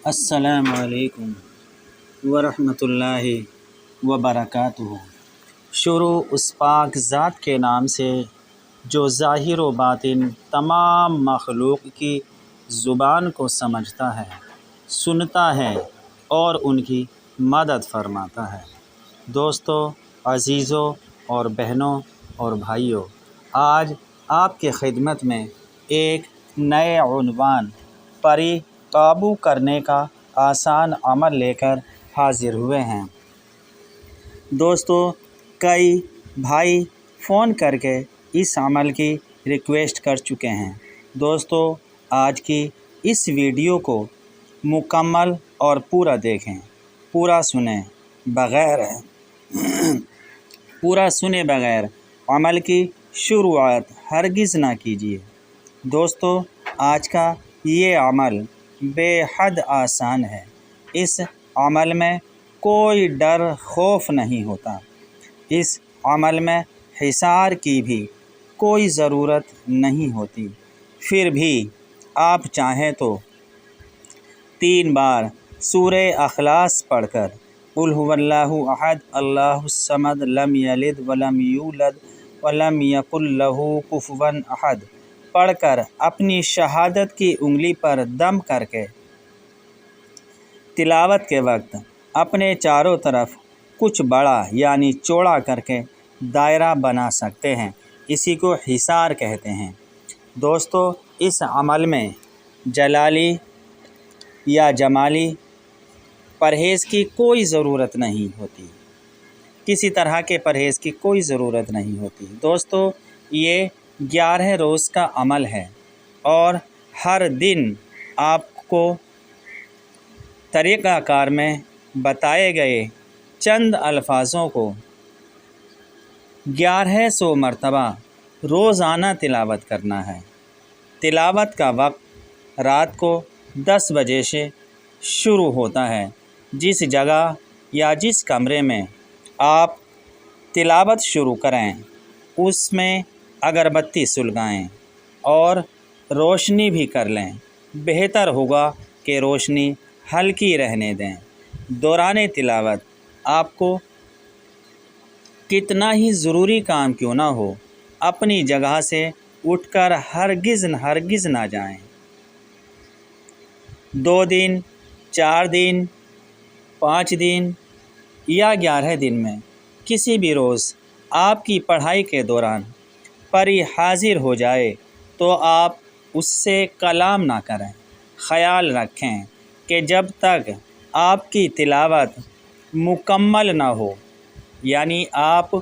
السلام علیکم ورحمۃ اللہ وبرکاتہ۔ شروع اس پاک ذات کے نام سے جو ظاہر و باطن تمام مخلوق کی زبان کو سمجھتا ہے، سنتا ہے اور ان کی مدد فرماتا ہے۔ دوستو، عزیزوں اور بہنوں اور بھائیوں، آج آپ کی خدمت میں ایک نئے عنوان پری قابو کرنے کا آسان عمل لے کر حاضر ہوئے ہیں۔ دوستو، کئی بھائی فون کر کے اس عمل کی ریکویسٹ کر چکے ہیں۔ دوستو، آج کی اس ویڈیو کو مکمل اور پورا دیکھیں، پورا سنے بغیر عمل کی شروعات ہرگز نہ کیجیے۔ دوستو، آج کا یہ عمل بے حد آسان ہے۔ اس عمل میں کوئی ڈر خوف نہیں ہوتا۔ اس عمل میں حصار کی بھی کوئی ضرورت نہیں ہوتی۔ پھر بھی آپ چاہیں تو 3 بار سورہ اخلاص پڑھ کر قل هو اللہ احد اللہ الصمد لم یلد ولم یولد ولم یکن لہ کفوا احد پڑھ کر اپنی شہادت کی انگلی پر دم کر کے تلاوت کے وقت اپنے چاروں طرف کچھ بڑا یعنی چوڑا کر کے دائرہ بنا سکتے ہیں۔ اسی کو حصار کہتے ہیں۔ دوستو، اس عمل میں جلالی یا جمالی پرہیز کی کوئی ضرورت نہیں ہوتی، کسی طرح کے پرہیز کی کوئی ضرورت نہیں ہوتی۔ دوستو، یہ 11 روز کا عمل ہے اور ہر دن آپ کو طریقہ کار میں بتائے گئے چند الفاظوں کو 1100 مرتبہ روزانہ تلاوت کرنا ہے۔ تلاوت کا وقت رات کو 10 بجے سے شروع ہوتا ہے۔ جس جگہ یا جس کمرے میں آپ تلاوت شروع کریں اس میں اگربتی سلگائیں اور روشنی بھی کر لیں۔ بہتر ہوگا کہ روشنی ہلکی رہنے دیں۔ دوران تلاوت آپ کو کتنا ہی ضروری کام کیوں نہ ہو، اپنی جگہ سے اٹھ کر ہرگز نہ جائیں۔ 2 دن، 4 دن، 5 دن یا 11 دن میں کسی بھی روز آپ کی پڑھائی کے دوران پری حاضر ہو جائے تو آپ اس سے کلام نہ کریں۔ خیال رکھیں کہ جب تک آپ کی تلاوت مکمل نہ ہو، یعنی آپ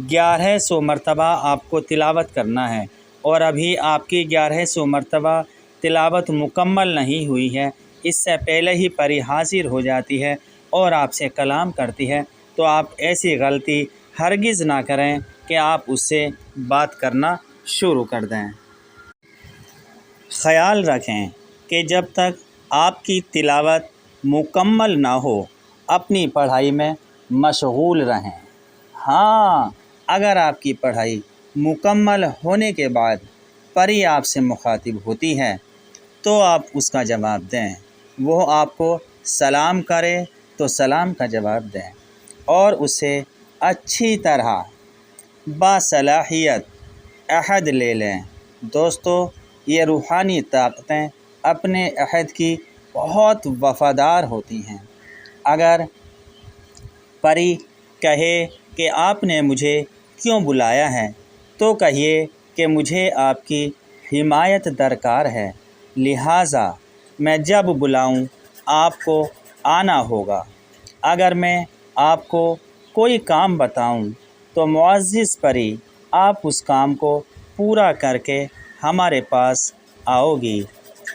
1100 مرتبہ آپ کو تلاوت کرنا ہے اور ابھی آپ کی 1100 مرتبہ تلاوت مکمل نہیں ہوئی ہے، اس سے پہلے ہی پری حاضر ہو جاتی ہے اور آپ سے کلام کرتی ہے، تو آپ ایسی غلطی ہرگز نہ کریں کہ آپ اس سے بات کرنا شروع کر دیں۔ خیال رکھیں کہ جب تک آپ کی تلاوت مکمل نہ ہو، اپنی پڑھائی میں مشغول رہیں۔ ہاں، اگر آپ کی پڑھائی مکمل ہونے کے بعد پری آپ سے مخاطب ہوتی ہے تو آپ اس کا جواب دیں۔ وہ آپ کو سلام کرے تو سلام کا جواب دیں اور اسے اچھی طرح باصلاحیت عہد لے لیں۔ دوستو، یہ روحانی طاقتیں اپنے عہد کی بہت وفادار ہوتی ہیں۔ اگر پری کہے کہ آپ نے مجھے کیوں بلایا ہے تو کہیے کہ مجھے آپ کی حمایت درکار ہے، لہٰذا میں جب بلاؤں آپ کو آنا ہوگا۔ اگر میں آپ کو کوئی کام بتاؤں تو معزز پری آپ اس کام کو پورا کر کے ہمارے پاس آؤ گی،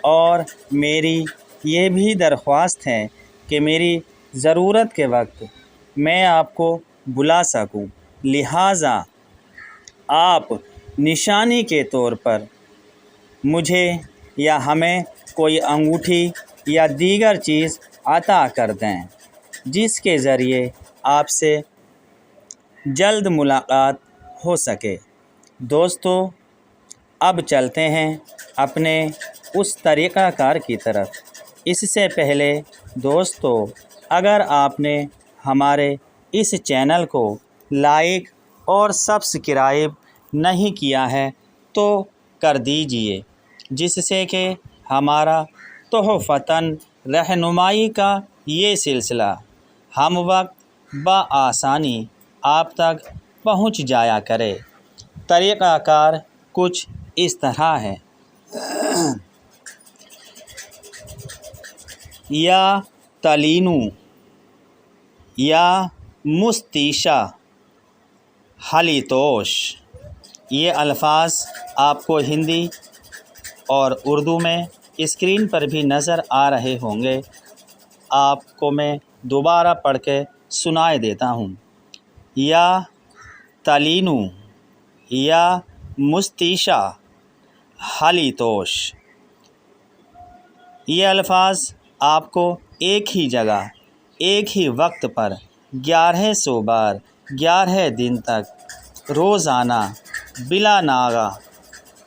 اور میری یہ بھی درخواست ہے کہ میری ضرورت کے وقت میں آپ کو بلا سکوں، لہٰذا آپ نشانی کے طور پر مجھے یا ہمیں کوئی انگوٹھی یا دیگر چیز عطا کر دیں جس کے ذریعے آپ سے جلد ملاقات ہو سکے۔ دوستو، اب چلتے ہیں اپنے اس طریقہ کار کی طرف۔ اس سے پہلے دوستو، اگر آپ نے ہمارے اس چینل کو لائک اور سبسکرائب نہیں کیا ہے تو کر دیجئے، جس سے کہ ہمارا تحفتاً رہنمائی کا یہ سلسلہ ہم وقت بآسانی آپ تک پہنچ جایا کرے۔ طریقہ کار کچھ اس طرح ہے۔ یا تلینو یا مستیشہ حلیتوش، یہ الفاظ آپ کو ہندی اور اردو میں اسکرین پر بھی نظر آ رہے ہوں گے۔ آپ کو میں دوبارہ پڑھ کے سنائے دیتا ہوں۔ یا تلینو یا مستیشہ حلیتوش، یہ الفاظ آپ کو ایک ہی جگہ ایک ہی وقت پر 1100 بار 11 دن تک روزانہ بلا ناغہ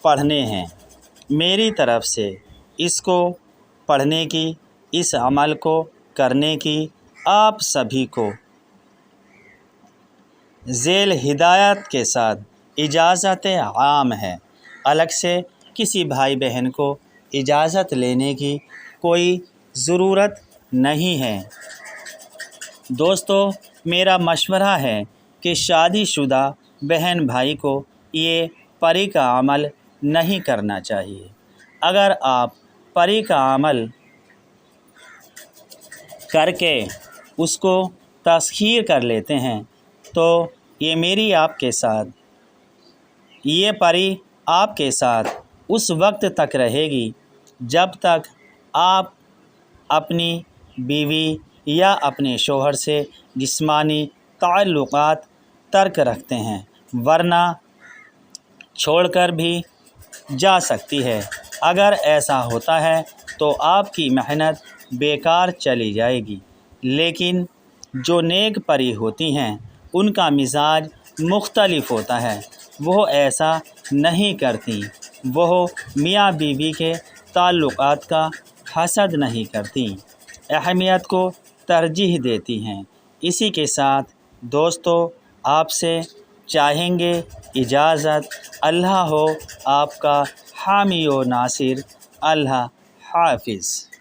پڑھنے ہیں۔ میری طرف سے اس کو پڑھنے کی، اس عمل کو کرنے کی آپ سبھی کو ذیل ہدایت کے ساتھ اجازت عام ہے۔ الگ سے کسی بھائی بہن کو اجازت لینے کی کوئی ضرورت نہیں ہے۔ دوستو، میرا مشورہ ہے کہ شادی شدہ بہن بھائی کو یہ پری کا عمل نہیں کرنا چاہیے۔ اگر آپ پری کا عمل کر کے اس کو تسخیر کر لیتے ہیں تو یہ میری آپ کے ساتھ، یہ پری آپ کے ساتھ اس وقت تک رہے گی جب تک آپ اپنی بیوی یا اپنے شوہر سے جسمانی تعلقات ترک رکھتے ہیں، ورنہ چھوڑ کر بھی جا سکتی ہے۔ اگر ایسا ہوتا ہے تو آپ کی محنت بیکار چلی جائے گی۔ لیکن جو نیک پری ہوتی ہیں ان کا مزاج مختلف ہوتا ہے، وہ ایسا نہیں کرتی۔ وہ میاں بیوی کے تعلقات کا حسد نہیں کرتی، اہمیت کو ترجیح دیتی ہیں۔ اسی کے ساتھ دوستو، آپ سے چاہیں گے اجازت۔ اللہ ہو آپ کا حامی و ناصر۔ اللہ حافظ۔